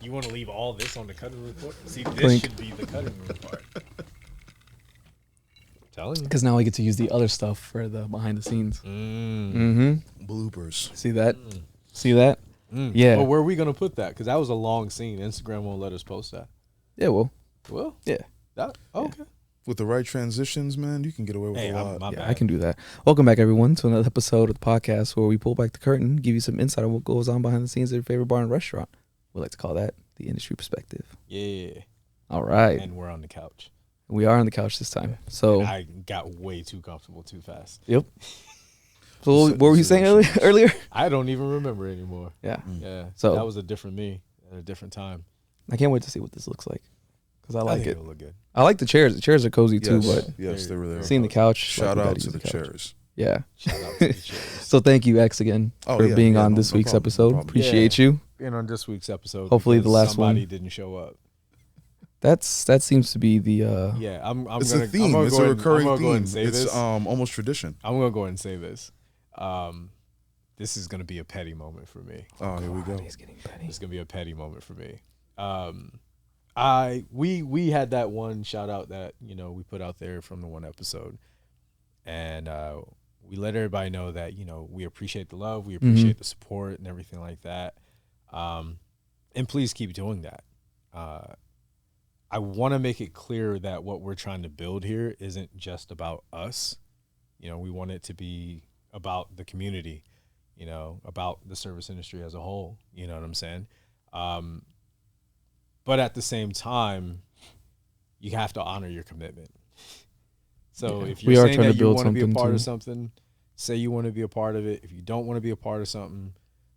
You want to leave all this on the cutting room part? See, this Clink. should be the cutting room part. Telling you. Because now I get to use the other stuff for the behind the scenes. Bloopers. See that? See that? Yeah. Well, where are we gonna put that? Because that was a long scene. Instagram won't let us post that. Yeah, well. Well, Yeah. that okay. With the right transitions, man, you can get away with a lot. My Yeah, bad. I can do that. Welcome back, everyone, to another episode of the podcast where we pull back the curtain, give you some insight on what goes on behind the scenes of your favorite bar and restaurant. We like to call that the industry perspective. Yeah. All right. And we're on the couch. We are on the couch this time. So, And I got way too comfortable too fast. yep. So what were you saying earlier? I don't even remember anymore. Yeah. Yeah. So- that was a different me at a different time. I can't wait to see what this looks like because I like think it. it'll look good. I like the chairs. The chairs are cozy too, but Yes, they were there. seeing the couch. Shout like, we out gotta to use the couch. chairs. Yeah. Shout out to the chairs. So thank you, X, again for being on this no week's problem, no episode. problem. Appreciate Yeah. you. Being on this week's episode. Hopefully the because last one. somebody didn't show up. That seems to be the Yeah, I'm It's gonna, a theme. I'm gonna It's go a ahead and- I'm recurring gonna go ahead theme. and say It's this. almost tradition. I'm gonna go ahead and say this. This is gonna be a petty moment for me. Oh, here we go. He's getting petty. It's gonna be a petty moment for me. We had that one shout out that we put out there from the one episode, and we let everybody know that we appreciate the love, we appreciate the support, and everything like that. And please keep doing that. I want to make it clear that what we're trying to build here isn't just about us. We want it to be about the community, about the service industry as a whole. You know what I'm saying? But at the same time, you have to honor your commitment. So if We you're are saying trying that to you build want to be a something part too. of something, say you want to be a part of it. If you don't want to be a part of something,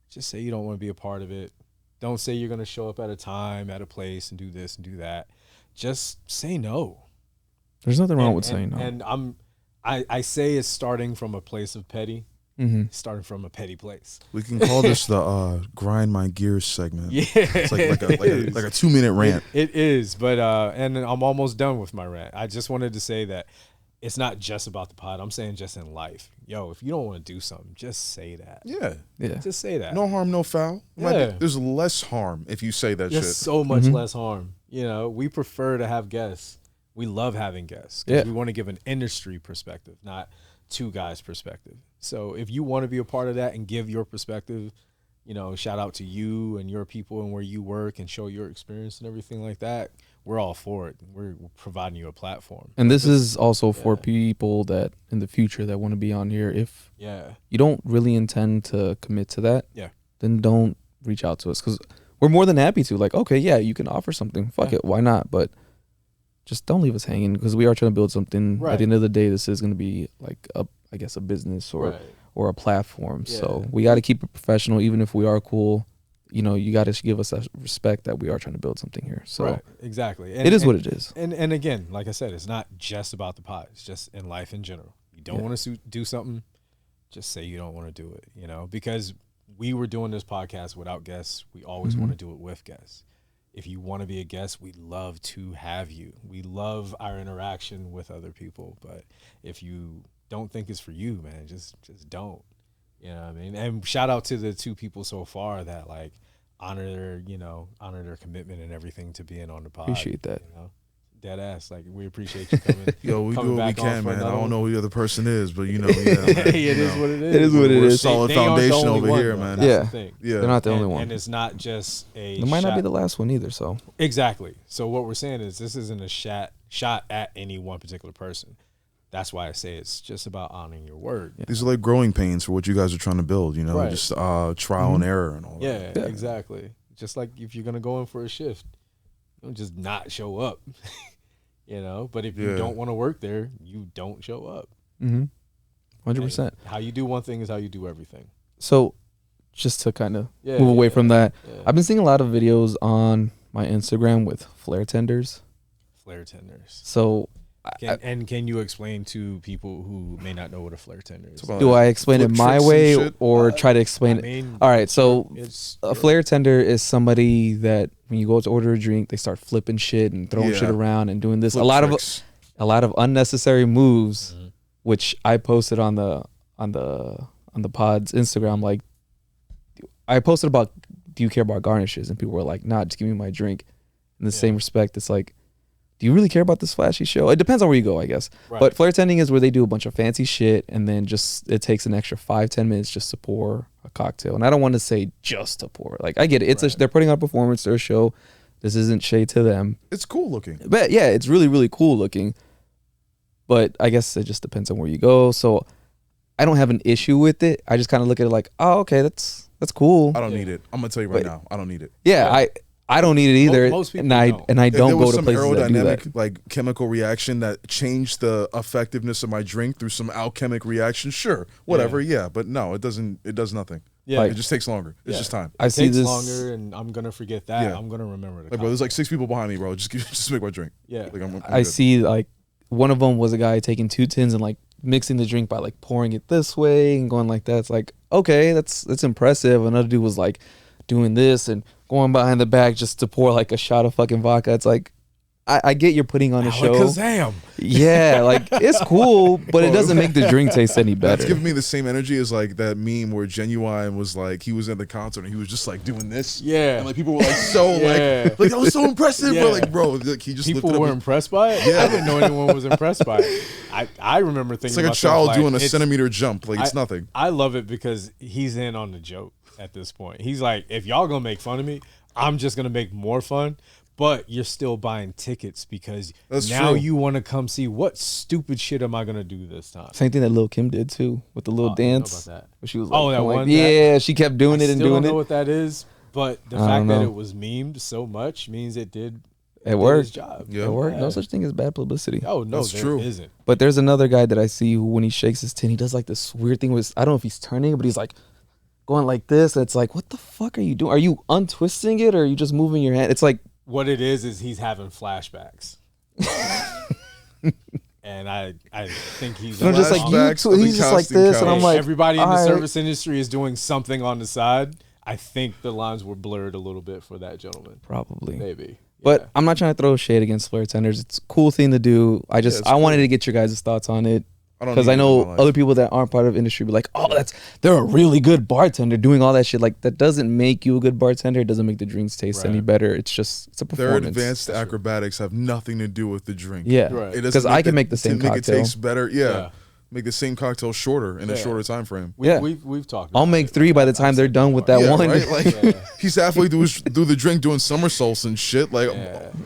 just say you don't want to be a part of it. Don't say you're going to show up at a time, at a place, and do this and do that. Just say no. There's nothing wrong with saying no. And I say it's starting from a place of petty, starting from a petty place. We can call this the grind my gears segment. Yeah, It's like a 2-minute rant. It is, but and I'm almost done with my rant. I just wanted to say that it's not just about the pod. I'm saying just in life. Yo, if you don't want to do something, just say that. Yeah. Yeah. Just say that. No harm, no foul. Yeah. There's less harm if you say that There's shit. so much less harm. We prefer to have guests. We love having guests because we want to give an industry perspective, not two guys' perspective. So if you want to be a part of that and give your perspective, shout out to you and your people and where you work and show your experience and everything like that, we're all for it. We're providing you a platform. And this is also for people that in the future that want to be on here. If you don't really intend to commit to that, then don't reach out to us because we're more than happy to. Like, okay, yeah, you can offer something. Fuck it, why not? But just don't leave us hanging because we are trying to build something. Right. At the end of the day, this is going to be like I guess a business or a platform. Yeah. So we got to keep it professional, even if we are cool. You got to give us that respect that we are trying to build something here. So exactly. it is what it is. And again, like I said, it's not just about the pod. It's just in life in general. You don't want to do something, just say you don't want to do it, because we were doing this podcast without guests. We always want to do it with guests. If you want to be a guest, we'd love to have you. We love our interaction with other people. But if you don't think it's for you, man, just don't. You know what I mean? And shout out to the two people so far that honor their commitment and everything to being on the pod. Appreciate that. Dead ass. We appreciate you coming. Yo, we do what we can, man. I don't know who the other person is, but man, Hey, it is what it is. It is what it we're is. solid They aren't the foundation only over one, here, though. man. That's Yeah. the thing. Yeah. They're not the only one. And it's not just a It might not be shot- the last one either. So Exactly. So what we're saying is this isn't a shot at any one particular person. That's why I say it's just about honoring your word. These are like growing pains for what you guys are trying to build, Right. just trial and error and all Yeah, that. exactly. Just like if you're going to go in for a shift, don't just not show up. But if you don't want to work there, you don't show up. 100%. How you do one thing is how you do everything. So just to kind of move away from that, I've been seeing a lot of videos on my Instagram with flair-tenders. Flair-tenders. So Can you explain to people who may not know what a flair-tender is? about do I explain it flip my tricks and way shit? or try to explain I it? mean, All right, so it's a flair-tender is somebody that when you go to order a drink, they start flipping shit and throwing shit around and doing this. Flip a lot tricks. of unnecessary moves, which I posted on the pod's Instagram. Like I posted about do you care about garnishes? And people were like, nah, just give me my drink. In the same respect, it's like, do you really care about this flashy show? It depends on where you go, I guess. Right. But flair tending is where they do a bunch of fancy shit, and then just it takes an extra 5-10 minutes just to pour a cocktail. And I don't want to say just to pour. Like, I get it. They're putting on a performance, they're a show. This isn't shade to them. It's cool looking. But yeah, it's really, really cool looking. But I guess it just depends on where you go. So I don't have an issue with it. I just kind of look at it like, oh, okay, that's cool. I don't need it. I'm gonna tell you right now, I don't need it. Yeah, I don't need it either. Most people don't. And I don't go to places that do that. There was some aerodynamic, like, chemical reaction that changed the effectiveness of my drink through some alchemic reaction. Sure, whatever. Yeah, but no, it doesn't. It does nothing. Yeah, it just takes longer. It's just time. It takes longer, and I'm gonna forget that. Yeah. I'm gonna remember it. Like, bro, there's like 6 people behind me, bro. Just make my drink. Yeah, like, I'm I see, like, one of them was a guy taking 2 tins and like mixing the drink by like pouring it this way and going like that. It's like, okay, that's impressive. Another dude was like doing this and going behind the back just to pour like a shot of fucking vodka. It's like, I get you're putting on a show. Alakazam. Yeah, like, it's cool, but it doesn't make the drink taste any better. It's giving me the same energy as like that meme where Genuine was like, he was at the concert and he was just like doing this. Yeah. And like people were like so like that was so impressive. But like, bro, like, he just people were impressed by it. Yeah. I didn't know anyone was impressed by it. I remember thinking it's like a child doing a centimeter jump. Like, it's nothing. I love it because he's in on the joke at this point. He's like, if y'all gonna make fun of me, I'm just gonna make more fun. But you're still buying tickets because now you want to come see what stupid shit am I gonna do this time. Same thing that Lil' Kim did too with the little dance. About that. Where she was like, that one. Yeah, she kept doing it and doing it. I don't know what that is, but the fact that it was memed so much means it did. It worked. His job. Yeah. It worked. No such thing as bad publicity. Oh no, that's true. Isn't. But there's another guy that I see who, when he shakes his tin, he does like this weird thing with, I don't know if he's turning, but he's like going like this. And it's like, what the fuck are you doing? Are you untwisting it or are you just moving your hand? It's like, what it is he's having flashbacks. And I think he's just like he's just like this, and I'm like, everybody in the service industry is doing something on the side. I think the lines were blurred a little bit for that gentleman. Probably. Maybe. But I'm not trying to throw shade against flair-tenders. It's a cool thing to do. I wanted to get your guys' thoughts on it. Because I know other people that aren't part of the industry be like, oh, they're a really good bartender doing all that shit. Like, that doesn't make you a good bartender. It doesn't make the drinks taste any better. It's a performance. Their advanced acrobatics have nothing to do with the drink. Yeah, because I can make the same cocktail. Make it taste better. Yeah. Make the same cocktail shorter in a shorter time frame. We've talked about I'll make 3 by the time they're done with that one. Right? Like, he's halfway through the drink doing somersaults and shit. Like,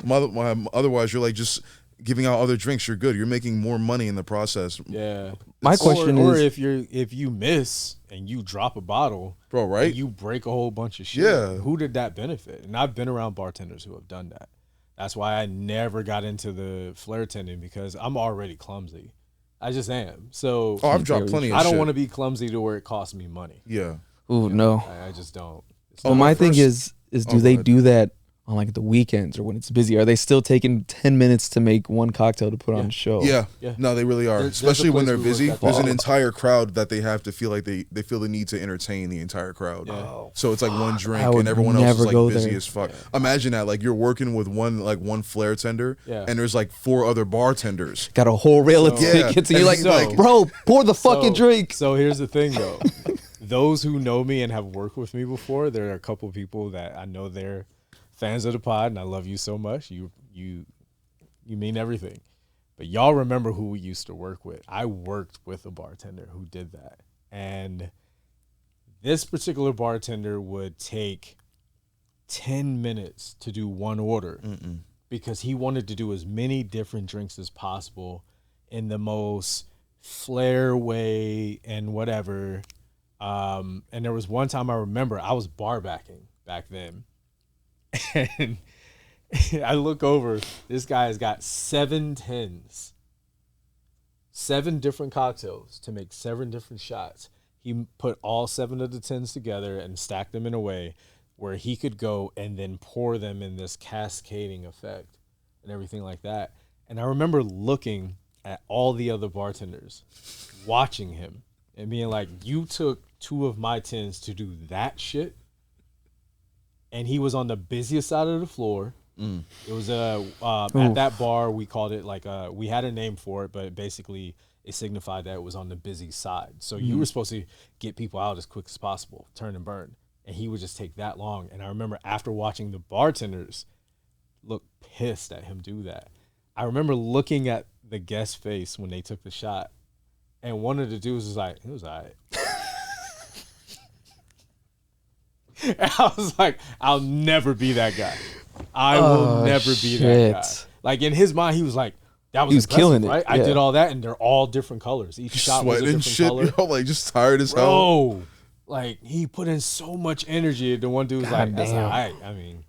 otherwise you're like just giving out other drinks. You're good. You're making more money in the process. Yeah. My question is, if you miss and you drop a bottle, bro, right? And you break a whole bunch of shit. Yeah. Who did that benefit? And I've been around bartenders who have done that. That's why I never got into the flair tending, because I'm already clumsy. I just am. So I've dropped plenty of shit. I don't want to be clumsy to where it costs me money. Yeah. Ooh, no. I just don't. My thing is do they do that on like the weekends or when it's busy? Are they still taking 10 minutes to make one cocktail to put on the show? Yeah. No, they really are. Especially when they're busy. There's an entire crowd that they have to feel like they feel the need to entertain the entire crowd. Yeah. So it's like one drink and everyone else is like busy as fuck. Yeah. Imagine that, like, you're working with one flair tender and there's like 4 other bartenders. Got a whole rail of tickets and you're like, bro, pour the fucking drink. So here's the thing though. Those who know me and have worked with me before, there are a couple people that I know they're fans of the pod, and I love you so much. You mean everything. But y'all remember who we used to work with. I worked with a bartender who did that. And this particular bartender would take 10 minutes to do one order because he wanted to do as many different drinks as possible in the most flair way and whatever. And there was one time I remember I was bar backing back then. And I look over, this guy has got 7 tins, 7 different cocktails to make 7 different shots. He put all 7 of the tins together and stacked them in a way where he could go and then pour them in this cascading effect and everything like that. And I remember looking at all the other bartenders, watching him and being like, you took 2 of my tins to do that shit? And he was on the busiest side of the floor. It was at that bar, we called it like we had a name for it, but basically it signified that it was on the busy side. So you were supposed to get people out as quick as possible, turn and burn. and he would just take that long. And I remember after watching the bartenders look pissed at him do that, I remember looking at the guest's face when they took the shot, and one of the dudes was like, it was all right. And I was like, I'll never be that guy. I will never be that guy. Like, in his mind, he was like, that was killing right? it. Yeah. I did all that, and they're all different colors. Each shot was a different color. Yo, like, just tired as hell. Like, he put in so much energy. The one dude was like, that's all right. I mean,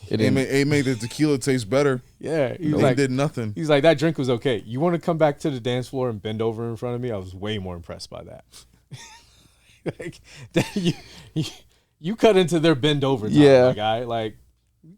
it made the tequila taste better. Yeah. He did nothing. He's like, that drink was okay. You want to come back to the dance floor and bend over in front of me? I was way more impressed by that. Like, you cut into their bend over time, my guy. Like,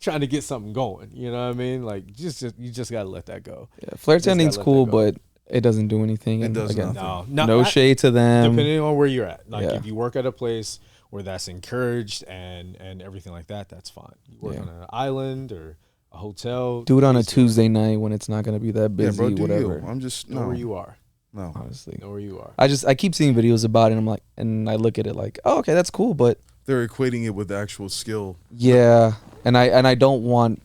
trying to get something going. You know what I mean? Like, you just got to let that go. Yeah, flair-tending's cool, but it doesn't do anything. It does nothing. No shade to them. Depending on where you're at. Like, if you work at a place where that's encouraged and everything like that, that's fine. You work on an island or a hotel. Do it on a Tuesday night when it's not going to be that busy, whatever. I'm just know where you are. No, honestly, know where you are. I keep seeing videos about it, and I'm like, and I look at it like, oh, okay, that's cool, but they're equating it with actual skill. Yeah, and I don't want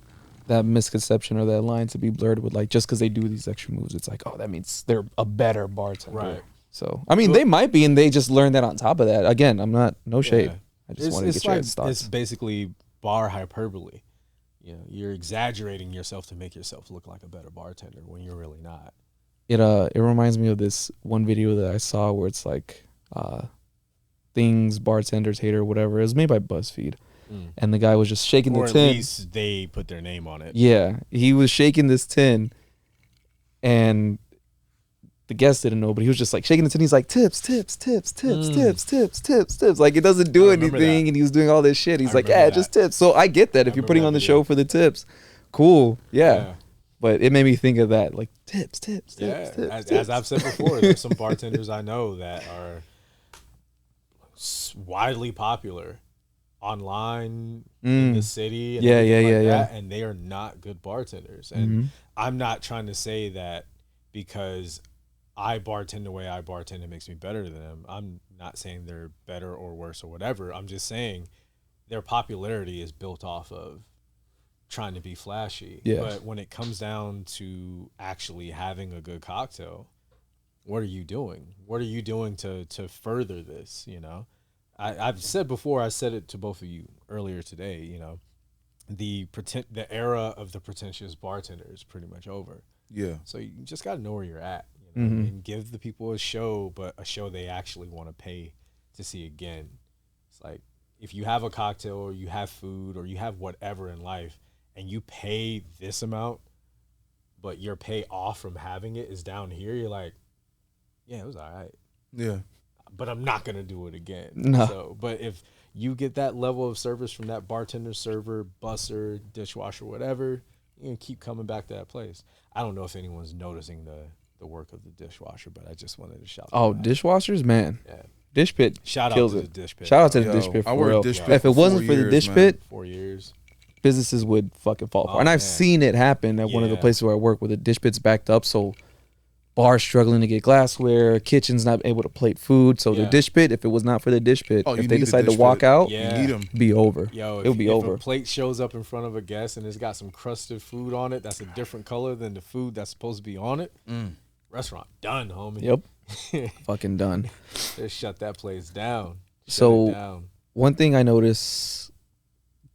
that misconception or that line to be blurred with, like, just because they do these extra moves, it's like, oh, that means they're a better bartender. Right. So, I mean, they might be, and they just learned that on top of that. Again, I'm not, no shade. I just want to get your thoughts. It's basically bar hyperbole. You know, you're exaggerating yourself to make yourself look like a better bartender when you're really not. It reminds me of this one video that I saw where it's like things bartenders hate or whatever. It was made by BuzzFeed. And the guy was just shaking the tin. Or at least they put their name on it. Yeah. He was shaking this tin, and the guest didn't know, but he was just like shaking the tin. He's like, tips, tips, tips, tips, tips, tips, tips, tips. Like, it doesn't do anything, and he was doing all this shit. He's like, yeah, just tips. So I get that. If you're putting on the show for the tips, cool. Yeah. But it made me think of that, like, tips, tips, tips, tips. As I've said before, there's some bartenders I know that are widely popular online in the city and and they are not good bartenders. And I'm not trying to say that because I bartend the way I bartend it makes me better than them. I'm not saying they're better or worse or whatever. I'm just saying their popularity is built off of trying to be flashy. But when it comes down to actually having a good cocktail, what are you doing? What are you doing to further this, you know? I've said before, I said it to both of you earlier today, you know, the era of the pretentious bartender is pretty much over. Yeah. So you just got to know where you're at, you know, and give the people a show, but a show they actually want to pay to see again. It's like, if you have a cocktail or you have food or you have whatever in life and you pay this amount, but your pay off from having it is down here, you're like, yeah, it was all right. Yeah. But I'm not going to do it again. No. So, but if you get that level of service from that bartender, server, busser, dishwasher, whatever, you can keep coming back to that place. I don't know if anyone's noticing the work of the dishwasher, but I just wanted to shout out. Oh, dishwashers, man. Yeah. Dish Pit Shout out kills to it. the Dish Pit. Shout out to the Dish Pit for real. If it wasn't for the Dish Pit, 4 years, businesses would fucking fall apart. And I've seen it happen at one of the places where I work where the Dish Pit's backed up, so bars struggling to get glassware, kitchens not able to plate food. So the Dish Pit, if it was not for the Dish Pit, if they decide to walk out, you need them. Be over. It'll be over. If a plate shows up in front of a guest and it's got some crusted food on it that's a different color than the food that's supposed to be on it, restaurant done, homie. Yep. Fucking done. Just shut that place down. One thing I noticed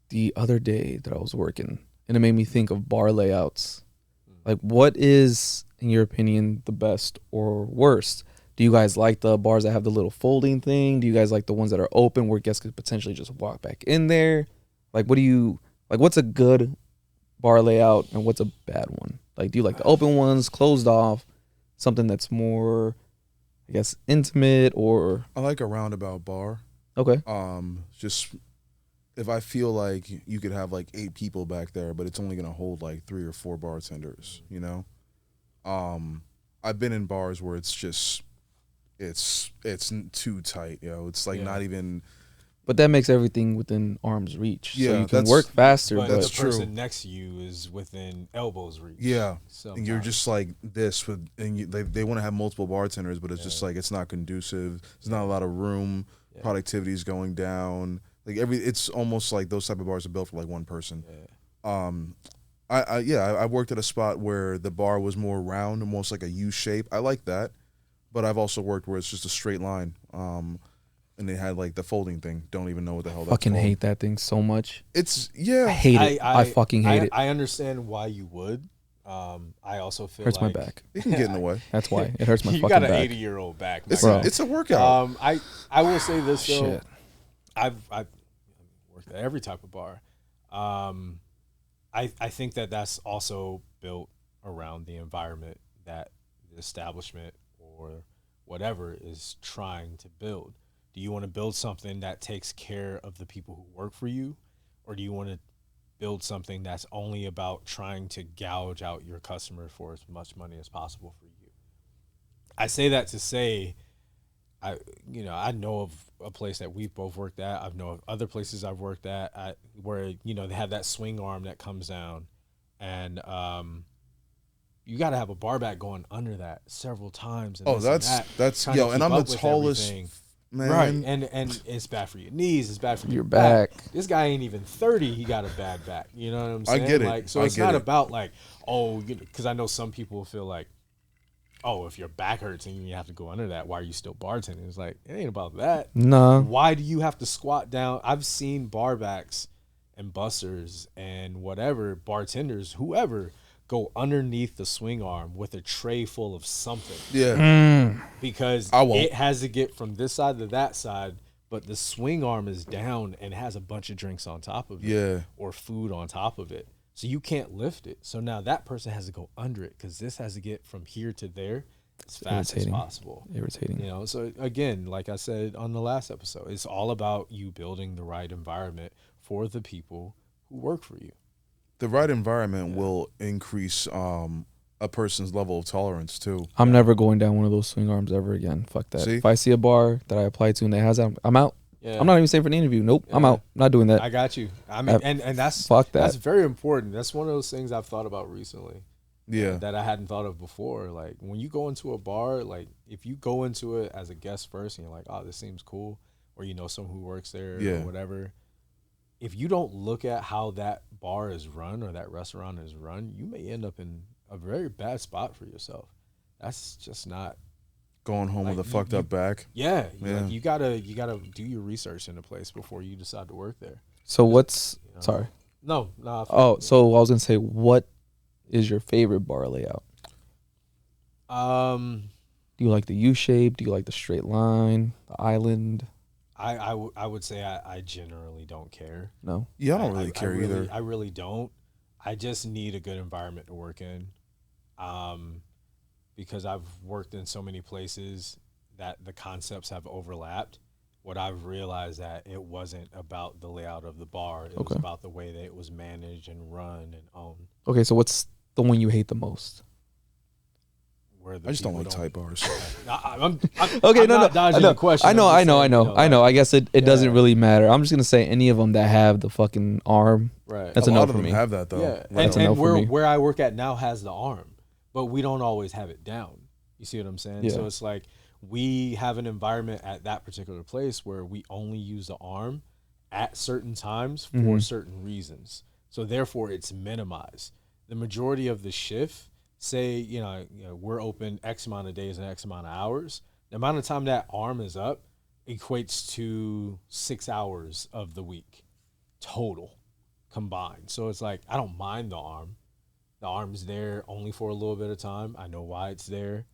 the other day that I was working, and it made me think of bar layouts. Like, what is, in your opinion, the best or worst? Do you guys like the bars that have the little folding thing? Do you guys like the ones that are open where guests could potentially just walk back in there? Like, what's a good bar layout and what's a bad one? Like, do you like the open ones, closed off, something that's more, I guess, intimate, or? I like a roundabout bar. Okay. Just if I feel like you could have like 8 people back there, but it's only gonna hold like 3 or 4 bartenders, you know? I've been in bars where it's just it's too tight, yo. It's like not even. But that makes everything within arm's reach. Yeah, so you can work faster. But that's the person next to you is within elbow's reach. Yeah, and you're just like this they want to have multiple bartenders, but it's just like it's not conducive. There's not a lot of room. productivity is going down. Like it's almost like those type of bars are built for like one person. I worked at a spot where the bar was more round, almost like a U shape. I like that, but I've also worked where it's just a straight line. And they had like the folding thing. Don't even know what the hell that's fucking called. hate that thing so much. I hate it. I fucking hate it. I understand why you would. I also feel hurts like my back. It can get in the way. That's why it hurts my fucking back. back. You got an 80-year-old back. It's a workout. I will say this though. Shit. I've worked at every type of bar. I think that's also built around the environment that the establishment or whatever is trying to build. Do you want to build something that takes care of the people who work for you, or do you want to build something that's only about trying to gouge out your customer for as much money as possible for you? I say that to say, I know of a place that we've both worked at. I know of other places I've worked at where, they have that swing arm that comes down, and you got to have a bar back going under that several times. And that's yo, and I'm the tallest. Man. Right, and it's bad for your knees. It's bad for your back. This guy ain't even 30. He got a bad back. You know what I'm saying? I get it. Like, so it's not about like, because I know some people feel like, if your back hurts and you have to go under that, why are you still bartending? It's like, it ain't about that. No. Why do you have to squat down? I've seen bar backs and busters and whatever, bartenders, whoever, go underneath the swing arm with a tray full of something. Yeah. Because it has to get from this side to that side, but the swing arm is down and has a bunch of drinks on top of it. Yeah. Or food on top of it. So you can't lift it. So now that person has to go under it because this has to get from here to there as fast as possible. Irritating. So again, like I said on the last episode, it's all about you building the right environment for the people who work for you. The right environment will increase a person's level of tolerance too. I'm never going down one of those swing arms ever again. Fuck that. See? If I see a bar that I apply to and it has that, I'm out. Yeah. I'm not even staying for the interview. Nope, I'm out. I'm not doing that. I got you. I mean, and that's fuck that. That's very important. That's one of those things I've thought about recently. Yeah. That I hadn't thought of before. Like when you go into a bar, like if you go into it as a guest first and you're like, oh, this seems cool, or someone who works there or whatever. If you don't look at how that bar is run or that restaurant is run, you may end up in a very bad spot for yourself. That's just not going home with a fucked up back. Yeah. Like you gotta do your research in a place before you decide to work there. So what's sorry? No. So I was gonna say, what is your favorite bar layout? Do you like the U shape? Do you like the straight line? The island? I would say I generally don't care. No? Yeah, I don't really care either. I really don't. I just need a good environment to work in. Because I've worked in so many places that the concepts have overlapped. What I've realized that it wasn't about the layout of the bar. It was about the way that it was managed and run and owned. Okay, so what's the one you hate the most? I just don't like tight bars. Okay, no. Dodging the question. I know. I guess it doesn't really matter. I'm just gonna say any of them that have the fucking arm. Right. That's a no for me. A lot of them have that though. Yeah. Right. And where I work at now has the arm, but we don't always have it down. You see what I'm saying? Yeah. So it's like we have an environment at that particular place where we only use the arm at certain times for certain reasons. So therefore, it's minimized. The majority of the shift. Say, we're open X amount of days and X amount of hours. The amount of time that arm is up equates to 6 hours of the week total combined. So it's like, I don't mind the arm. The arm's there only for a little bit of time. I know why it's there.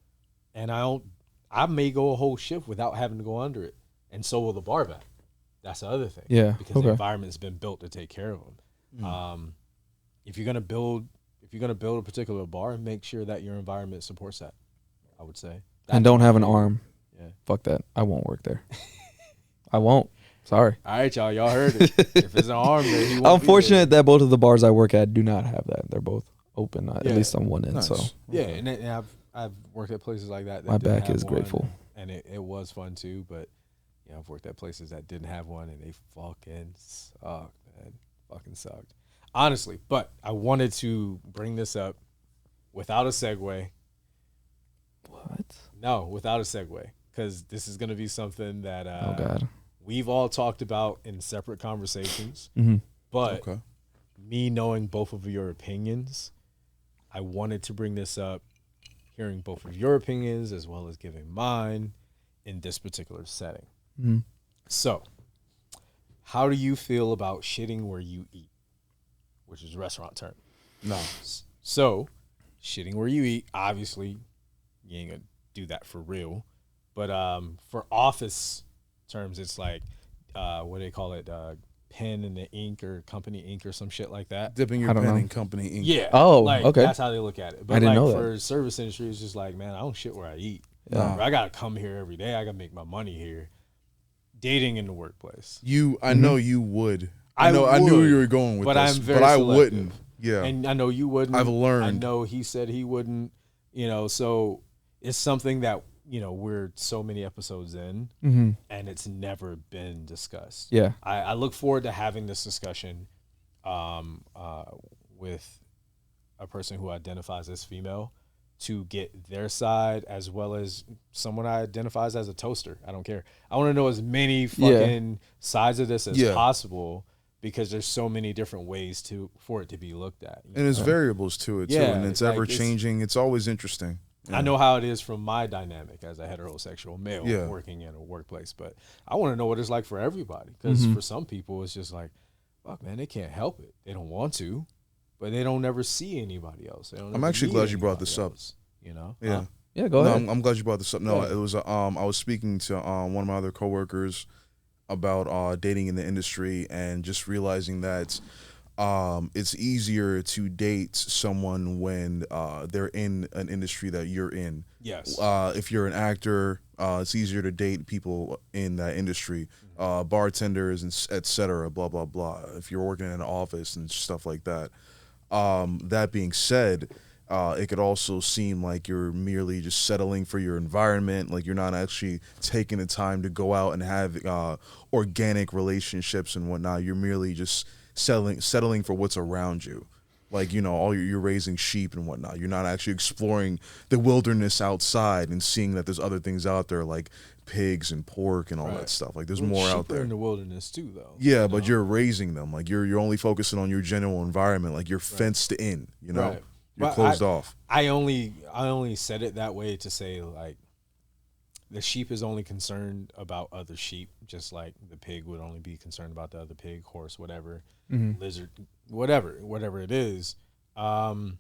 And I may go a whole shift without having to go under it. And so will the bar back. That's the other thing. Yeah. Because the environment's been built to take care of them. If you're going to build a particular bar, make sure that your environment supports that, I would say. And don't have an arm. Yeah. Fuck that. I won't work there. I won't. Sorry. All right, y'all. Y'all heard it. If it's an arm there, he won't I'm fortunate that both of the bars I work at do not have that. They're both open, at least on one end. Nice. So yeah, and I've worked at places like that. My back is grateful. And it was fun too, but I've worked at places that didn't have one and they fucking sucked, man. Fucking sucked. Honestly, but I wanted to bring this up without a segue. What? No, without a segue, because this is going to be something that oh God. we've all talked about in separate conversations, but me knowing both of your opinions, I wanted to bring this up, hearing both of your opinions as well as giving mine in this particular setting. So, how do you feel about shitting where you eat, which is a restaurant term? No. So, shitting where you eat, obviously, you ain't gonna do that for real. But for office terms, it's like, what do they call it? Pen in the ink or company ink or some shit like that. Dipping your pen in company ink. Yeah. Oh, like, okay. That's how they look at it. But I didn't know for that. service industry, it's just like, man, I don't shit where I eat. Yeah. I gotta come here every day. I gotta make my money here. Dating in the workplace. I know you would. I knew you were going with but this, I'm very but I selective. wouldn't. Yeah, and I know you wouldn't. I've learned. I know he said he wouldn't. So it's something that we're so many episodes in, and it's never been discussed. Yeah, I look forward to having this discussion, with a person who identifies as female, to get their side, as well as someone I identifies as a toaster. I don't care. I want to know as many fucking sides of this as possible, because there's so many different ways for it to be looked at. And there's variables to it too, and it's ever changing. It's always interesting. I know how it is from my dynamic as a heterosexual male working in a workplace, but I want to know what it's like for everybody, because for some people it's just like, fuck, man, they can't help it. They don't want to, but they don't ever see anybody else. I'm actually glad you brought this up. Yeah. Yeah, go ahead. I'm glad you brought this up. No, it was I was speaking to one of my other coworkers about dating in the industry, and just realizing that it's easier to date someone when they're in an industry that you're in. Yes. If you're an actor, it's easier to date people in that industry, bartenders and et cetera, blah, blah, blah. If you're working in an office and stuff like that. That being said, it could also seem like you're merely just settling for your environment, like you're not actually taking the time to go out and have organic relationships and whatnot. You're merely just settling for what's around you. Like, you're raising sheep and whatnot. You're not actually exploring the wilderness outside and seeing that there's other things out there, like pigs and pork and all that stuff. Like, there's more out there. Sheep are in the wilderness too, though. Yeah, but you're raising them. Like, you're only focusing on your general environment. Like, you're fenced in. You're closed off. I only said it that way to say, like, the sheep is only concerned about other sheep, just like the pig would only be concerned about the other pig, horse, whatever, lizard, whatever it is. For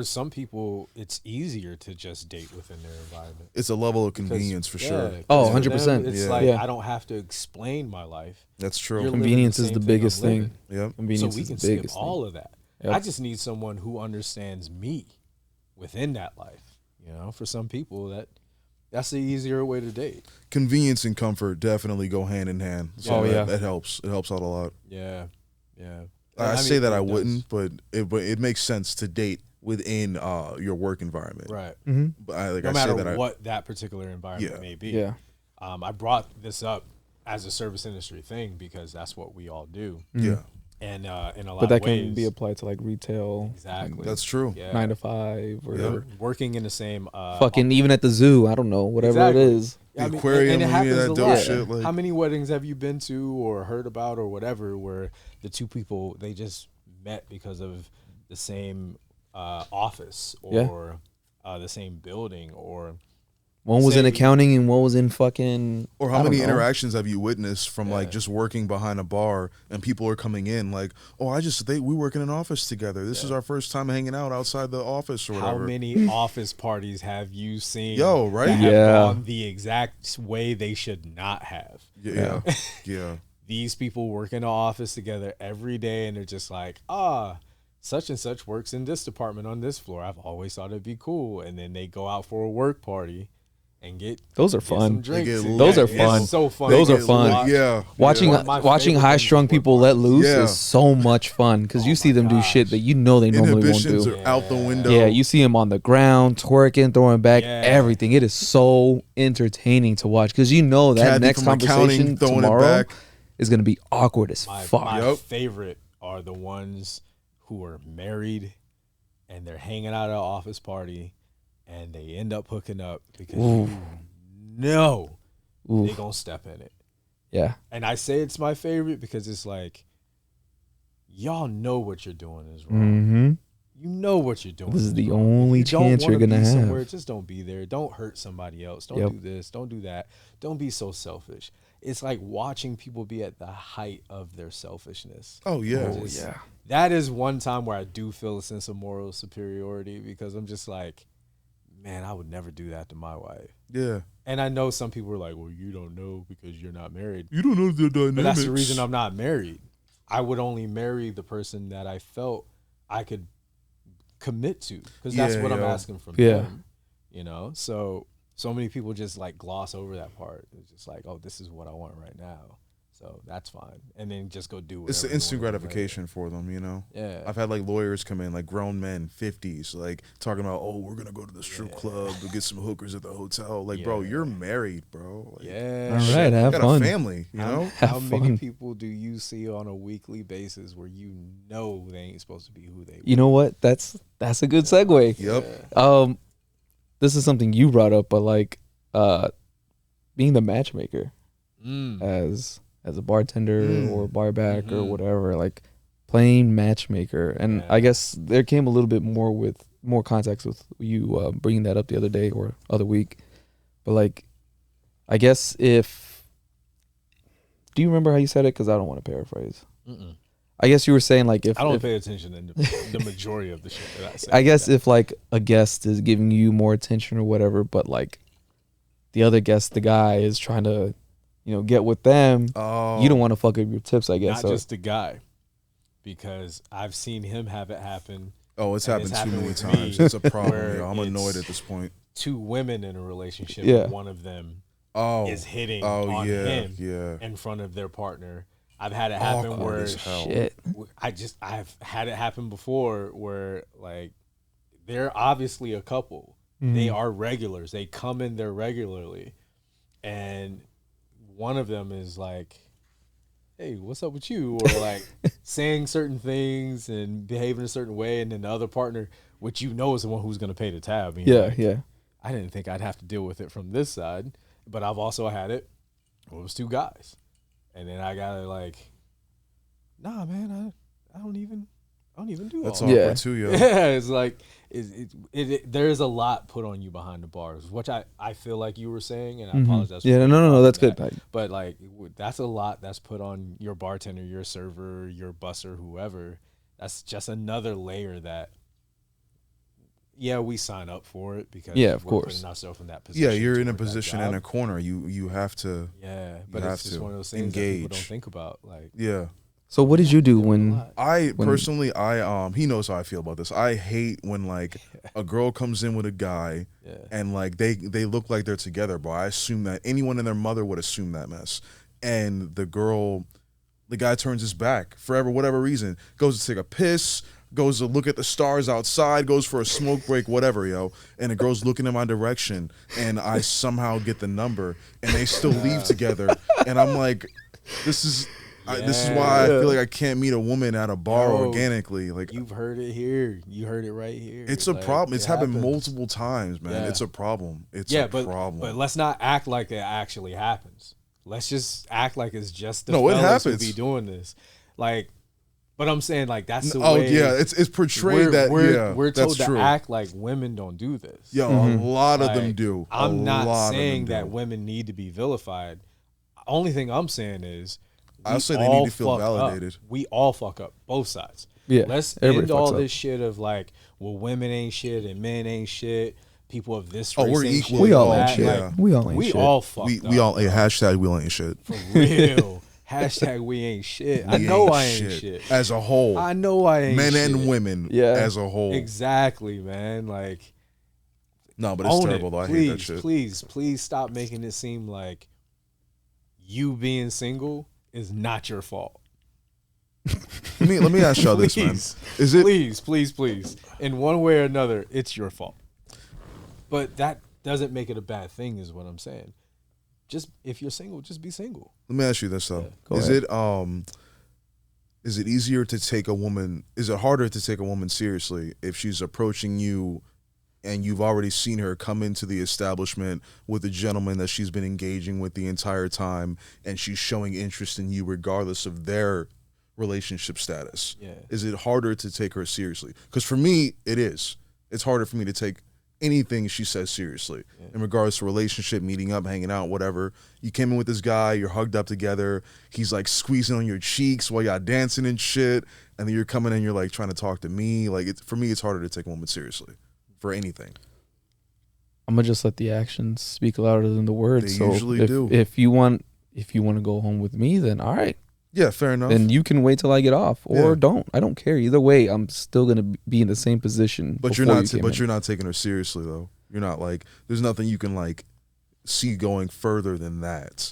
some people, it's easier to just date within their environment. It's a level of convenience for sure. Oh, 100%. It's like, I don't have to explain my life. That's true. Convenience is the biggest thing. Yep. Convenience so we can is the biggest skip all of that. Yep. I just need someone who understands me within that life. For some people, that's the easier way to date. Convenience and comfort definitely go hand in hand. So that helps. It helps out a lot. Yeah. I say that I wouldn't, but it makes sense to date within your work environment. Right. But no matter what that particular environment may be. Yeah. I brought this up as a service industry thing because that's what we all do. Yeah. And in a lot of ways. But that can be applied to like retail. Exactly. That's true. Yeah. 9 to 5, whatever. Working in the same. Fucking even at the zoo, I don't know, whatever it is. The aquarium, and it happens that a dope lot. shit. Like, how many weddings have you been to or heard about or whatever, where the two people, they just met because of the same office or the same building, or one was in accounting and one was in fucking. Or how many interactions have you witnessed from like just working behind a bar and people are coming in like, oh, we work in an office together. This is our first time hanging out outside the office or whatever. How many office parties have you seen? Right? That have gone the exact way they should not have. Yeah. These people work in an office together every day, and they're just like, such and such works in this department on this floor. I've always thought it'd be cool. And then they go out for a work party and those are fun. Those are fun. It's so fun. Those are fun. Yeah. Watching high-strung people let loose is so much fun because you see them do shit that they normally won't do. Inhibitions are out the window. Yeah, you see them on the ground, twerking, throwing back, everything. It is so entertaining to watch because that next conversation tomorrow is going to be awkward as fuck. My favorite are the ones who are married and they're hanging out at an office party and they end up hooking up because they gonna step in it. Yeah. And I say it's my favorite because it's like, y'all know what you're doing is wrong. Mm-hmm. You know what you're doing. This is the only chance you're gonna have. Somewhere, just don't be there. Don't hurt somebody else. Don't do this. Don't do that. Don't be so selfish. It's like watching people be at the height of their selfishness. Oh yeah, That is one time where I do feel a sense of moral superiority because I'm just like, man, I would never do that to my wife. Yeah. And I know some people are like, well, you don't know because you're not married. You don't know the dynamics. But that's the reason I'm not married. I would only marry the person that I felt I could commit to because that's what I'm asking from them. You know, so many people just like gloss over that part. It's just like, oh, this is what I want right now. So that's fine. And then just go do it. It's the instant gratification for them, you know? Yeah. I've had like lawyers come in, like grown men, 50s, like talking about, oh, we're going to go to the strip club to get some hookers at the hotel. Like, bro, you're married, bro. Like, all right, have you got fun. a family, you know? How many people do you see on a weekly basis where you know they ain't supposed to be who they were? You know what? That's a good segue. Yep. This is something you brought up, but like being the matchmaker as a bartender or barback or whatever, like playing matchmaker. And I guess there came a little bit more context with you bringing that up the other day or other week. But like, I guess do you remember how you said it? Because I don't want to paraphrase. I guess you were saying like if I don't pay attention in the majority of the shit that I say. I guess if like a guest is giving you more attention or whatever, but like the other guest, the guy is trying to, get with them. Oh. You don't want to fuck up your tips, I guess. Not just the guy, because I've seen him have it happen. Oh, it's happened too many times. It's a problem. I'm annoyed at this point. Two women in a relationship, and one of them is hitting on him in front of their partner. I've had it happen where I've had it happen before where like they're obviously a couple. They are regulars. They come in there regularly, and one of them is like, hey, what's up with you? Or like saying certain things and behaving a certain way. And then the other partner, which is the one who's going to pay the tab. I didn't think I'd have to deal with it from this side, but I've also had it. Well, it was two guys. And then I got to like, nah, man, I don't even do that's all awkward too, yo. Yeah, it's like, there's a lot put on you behind the bars, which I feel like you were saying, and I apologize. No, that's good. But like, that's a lot that's put on your bartender, your server, your busser, whoever. That's just another layer that, we sign up for it because of we're course putting ourselves in that position. Yeah, you're in a position in a corner. You have to. Yeah, but it's just one of those things that people don't think about. Like, So what did you do when personally, he knows how I feel about this. I hate when like a girl comes in with a guy and like they look like they're together, bro. I assume that anyone and their mother would assume that mess. And the guy turns his back for whatever reason, goes to take a piss, goes to look at the stars outside, goes for a smoke break, whatever, yo. And the girl's looking in my direction and I somehow get the number and they still leave together. And I'm like, this is why I feel like I can't meet a woman at a bar organically. Like, you've heard it here. You heard it right here. It's a problem. It's happened multiple times, man. It's a problem. It's a problem. But let's not act like it actually happens. Let's just act like it's just the fellas who be doing this. Like, but I'm saying like that's the way. Oh yeah, it's portrayed we're told to act like women don't do this. Yo, a lot of them do. I'm not saying that women need to be vilified. Only thing I'm saying is, I say they need to feel validated. We all fuck up, both sides. Yeah, let's end all this shit of like, well, women ain't shit and men ain't shit. People of this race we're ain't equal. Shit. We all ain't shit. Like, we all ain't we shit. All fucked up. We all hashtag we all ain't shit. For real. Hashtag we ain't shit. I know I ain't shit. As a whole. I know I ain't men shit. And women as a whole. Exactly, man. Like, no, but it's terrible though. I hate that shit. Please stop making it seem like you being single is not your fault. Let me ask y'all this, man. Is it please. In one way or another, it's your fault. But that doesn't make it a bad thing, is what I'm saying. Just if you're single, just be single. Let me ask you this though. Is it easier to take a woman? Is it harder to take a woman seriously if she's approaching you and you've already seen her come into the establishment with a gentleman that she's been engaging with the entire time, and she's showing interest in you regardless of their relationship status. Yeah. Is it harder to take her seriously? Because for me, it is. It's harder for me to take anything she says seriously in regards to relationship, meeting up, hanging out, whatever. You came in with this guy, you're hugged up together, he's like squeezing on your cheeks while y'all dancing and shit, and then you're coming in, you're like trying to talk to me. Like, for me, it's harder to take a woman seriously for anything. I'm gonna just let the actions speak louder than the words. They usually do. If you want to go home with me, then all right. Yeah, fair enough. Then you can wait till I get off, or don't. I don't care. Either way, I'm still gonna be in the same position. But you're not. You're not taking her seriously, though. You're not like. There's nothing you can like see going further than that.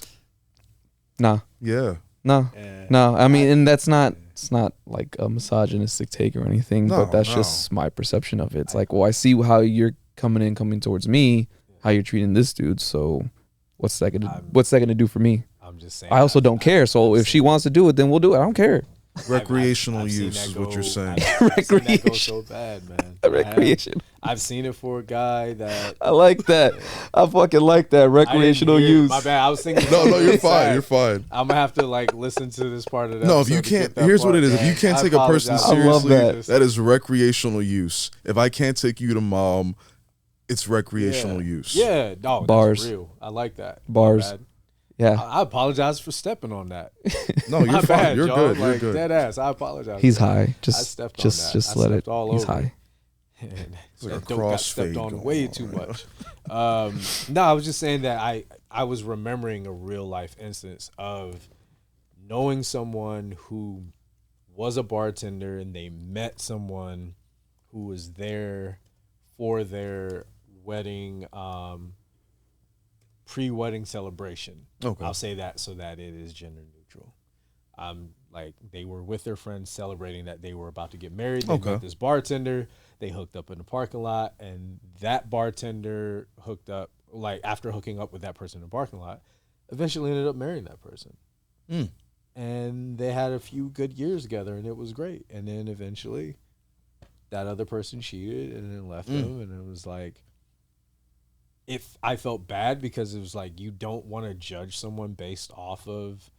Nah. Yeah. No. No. I mean, and that's not. It's not like a misogynistic take or anything. But that's just my perception of it. It's like, well, I see how you're coming towards me, how you're treating this dude. So, what's that gonna do for me? I'm just saying. I also don't care. So if she wants to do it, then we'll do it. I don't care. Recreational use is what you're saying. Recreation. That goes so bad, man. Recreation. I've seen it for a guy that. I like that. I fucking like that. Recreational use. My bad. I was thinking. No, you're fine. You're fine. I'm gonna have to like listen to this part of that. No, if you can't. Here's what it is. If you can't take a person seriously, that is recreational use. If I can't take you to mom, it's recreational use. Yeah. No. Bars. That's real. I like that. Bars. Yeah, I apologize for stepping on that. No, you're fine. Bad, you're good. You're good. Dead ass. I apologize. He's high. Just let it. He's high. That dope got stepped on way too much. No, I was just saying that I was remembering a real life instance of knowing someone who was a bartender and they met someone who was there for their wedding. Pre-wedding celebration. Okay. I'll say that so that it is gender neutral. Like they were with their friends celebrating that they were about to get married. They met this bartender. They hooked up in the parking lot, and that bartender hooked up. Like after hooking up with that person in the parking lot, eventually ended up marrying that person. And they had a few good years together, and it was great. And then eventually, that other person cheated and then left them, and it was like. If I felt bad because it was like you don't want to judge someone based off of,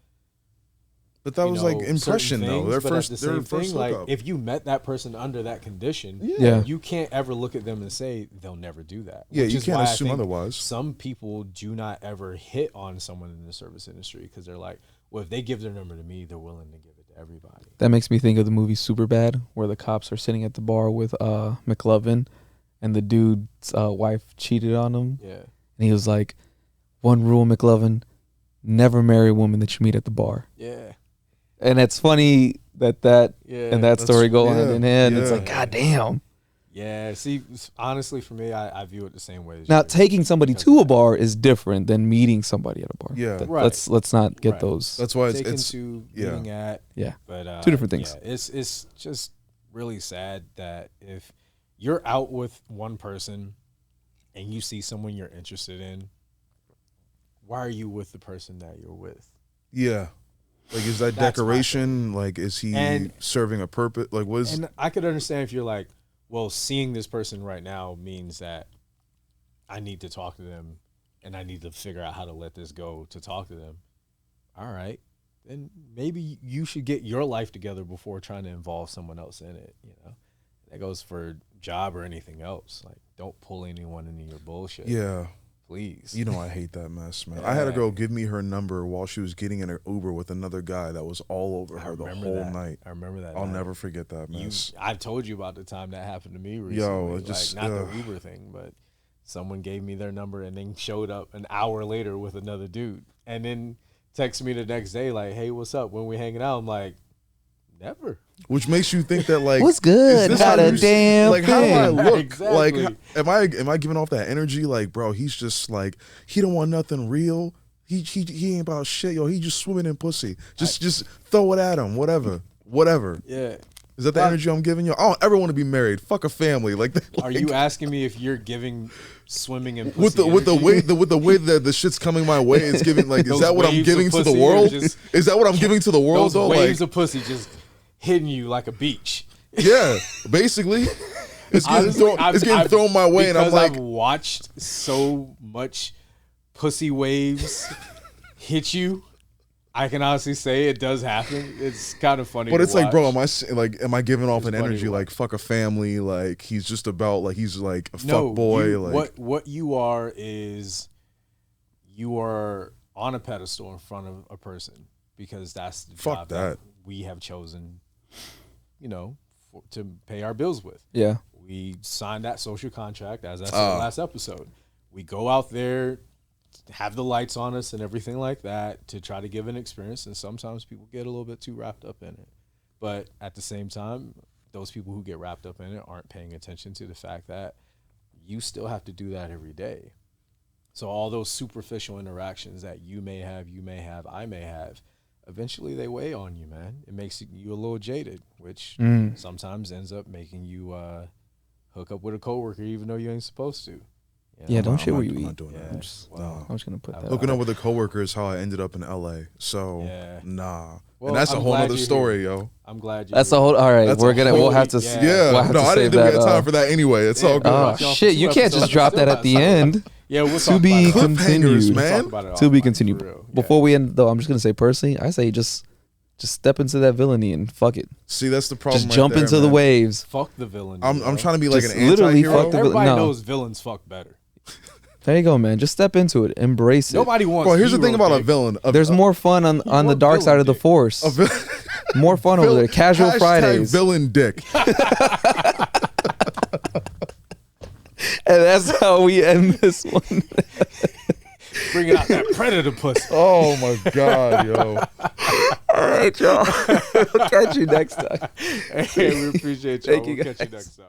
but that was like impression things, though. Their first like if you met that person under that condition, you can't ever look at them and say they'll never do that. Yeah, you can't assume otherwise. Some people do not ever hit on someone in the service industry because they're like, well, if they give their number to me, they're willing to give it to everybody. That makes me think of the movie Superbad, where the cops are sitting at the bar with McLovin. And the dude's wife cheated on him. Yeah. And he was like, one rule, McLovin, never marry a woman that you meet at the bar. Yeah. And it's funny that story go hand in hand. It's like, God damn. Yeah. See, honestly, for me, I view it the same way. Now, taking somebody to a bar is different than meeting somebody at a bar. Yeah. Right. Let's not get those. That's why it's meeting at. Yeah. But two different things. Yeah, it's just really sad that if you're out with one person and you see someone you're interested in, why are you with the person that you're with? Yeah. Like, is that decoration? Like, is he serving a purpose? Like, what is... And I could understand if you're like, well, seeing this person right now means that I need to talk to them and I need to figure out how to let this go to talk to them. All right. Then maybe you should get your life together before trying to involve someone else in it, you know? That goes for job or anything else. Like, don't pull anyone into your bullshit. Yeah. Please. You know I hate that mess, man. I had a girl give me her number while she was getting in an Uber with another guy that was all over her the whole night. I remember that. I'll never forget that mess. I've told you about the time that happened to me recently. Yo, just... Like, not the Uber thing, but someone gave me their number and then showed up an hour later with another dude. And then texted me the next day like, hey, what's up? When we hanging out? I'm like, never. Which makes you think that, like, what's good? Not a damn like, thing. how do I look? Exactly. Like, am I giving off that energy? Like, bro, he's just like, he don't want nothing real. He ain't about shit, yo. He just swimming in pussy. Just throw it at him. Whatever. Yeah. Is that the energy I'm giving you? I don't ever want to be married. Fuck a family. Like, are you asking me if you're giving swimming in pussy with the way that the shit's coming my way? It's giving, like, is that what I'm giving to the world? Is that what I'm giving to the world? Those waves of pussy just hitting you like a beach. Yeah, basically. It's getting thrown my way, and I'm like, I've watched so much pussy waves hit you. I can honestly say it does happen. It's kind of funny. But it's like, bro, am I giving off an energy like fuck a family? Like he's just about like he's like a fuck boy. Like what you are is you are on a pedestal in front of a person because that's the job that we have chosen, to pay our bills with. Yeah, we signed that social contract as I said in the last episode. We go out there, have the lights on us and everything like that to try to give an experience, and sometimes people get a little bit too wrapped up in it. But at the same time, those people who get wrapped up in it aren't paying attention to the fact that you still have to do that every day. So all those superficial interactions that you may have, I may have, eventually they weigh on you, man. It makes you a little jaded, which sometimes ends up making you hook up with a coworker even though you ain't supposed to. Yeah, don't shit where you eat. I'm not doing that. I'm just gonna put that. Hooking up with a coworker is how I ended up in LA. So nah, and that's a whole other story, yo. I'm glad you. That's a whole. All right, we'll have to. Yeah, I didn't think we had time for that anyway. It's all good. Oh shit, you can't just drop that at the end. Yeah, we'll to be continued, man. To be continued. Before we end, though, I'm just gonna say personally, I say just step into that villainy and fuck it. See, that's the problem. Just jump into the waves. Fuck the villain. I'm trying to be like an anti-hero. Literally fuck the Everybody knows villains fuck better. There you go, man. Just step into it. Embrace it. Nobody wants. Well, here's the thing about a villain. There's more fun on the dark side of the force. More fun over there. Casual Fridays. Villain dick. And that's how we end this one. Bringing out that predator pussy. Oh my god, yo. All right, y'all. We'll catch you next time. Hey, we appreciate y'all. We'll catch you next time.